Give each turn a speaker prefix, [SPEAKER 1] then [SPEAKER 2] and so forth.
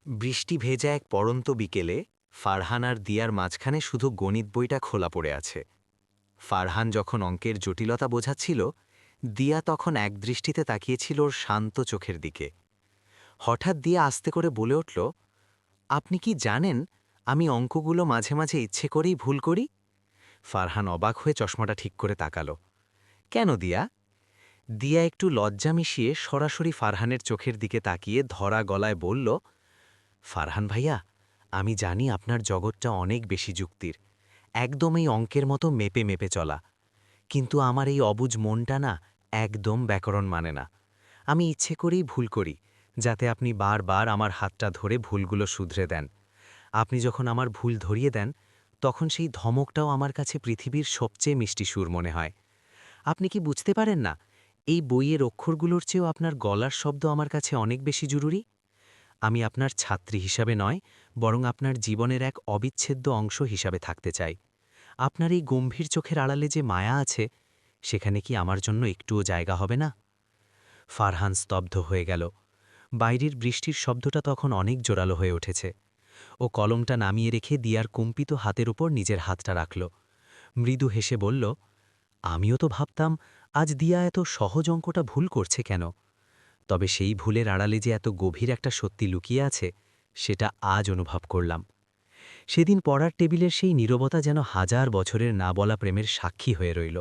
[SPEAKER 1] বৃষ্টি ভেজা এক পড়ন্ত বিকেলে ফারহান আর দিয়ার মাঝখানে শুধু গণিত বইটা খোলা পড়ে আছে। ফারহান যখন অঙ্কের জটিলতা বোঝাচ্ছিল, দিয়া তখন একদৃষ্টিতে তাকিয়েছিল ওর শান্ত চোখের দিকে। হঠাৎ দিয়া আস্তে করে বলে উঠল, আপনি কি জানেন আমি অঙ্কগুলো মাঝে মাঝে ইচ্ছে করেই ভুল করি? ফারহান অবাক হয়ে চশমাটা ঠিক করে তাকালো। কেন দিয়া? দিয়া একটু লজ্জা মিশিয়ে সরাসরি ফারহানের চোখের দিকে তাকিয়ে ধরা গলায় বলল, ফারহান ভাইয়া, আমি জানি আপনার জগৎটা অনেক বেশি যুক্তির, একদম এই অঙ্কের মতো মেপে মেপে চলা। কিন্তু আমার এই অবুঝ মনটা না একদম ব্যাকরণ মানে না। আমি ইচ্ছে করেই ভুল করি, যাতে আপনি বারবার আমার হাতটা ধরে ভুলগুলো শুধরে দেন। আপনি যখন আমার ভুল ধরিয়ে দেন, তখন সেই ধমকটাও আমার কাছে পৃথিবীর সবচেয়ে মিষ্টি সুর মনে হয়। আপনি কি বুঝতে পারেন না, এই বইয়ের অক্ষরগুলোর চেয়েও আপনার গলার শব্দ আমার কাছে অনেক বেশি জরুরি? আমি আপনার ছাত্রী হিসাবে নয়, বরং আপনার জীবনের এক অবিচ্ছেদ্য অংশ হিসাবে থাকতে চাই। আপনার এই গম্ভীর চোখের আড়ালে যে মায়া আছে, সেখানে কি আমার জন্য একটুও জায়গা হবে না? ফারহান স্তব্ধ হয়ে গেল। বাইরের বৃষ্টির শব্দটা তখন অনেক জোরালো হয়ে উঠেছে। ও কলমটা নামিয়ে রেখে দিয়ার কম্পিত হাতের উপর নিজের হাতটা রাখল। মৃদু হেসে বলল, আমিও তো ভাবতাম আজ দিয়া এত সহজ অঙ্কটা ভুল করছে কেন। তবে সেই ভুলের আড়ালে যে এত গভীর একটা সত্যি লুকিয়ে আছে, সেটা আজ অনুভব করলাম। সেদিন পড়ার টেবিলের সেই নীরবতা যেন হাজার বছরের না বলা প্রেমের সাক্ষী হয়ে রইল।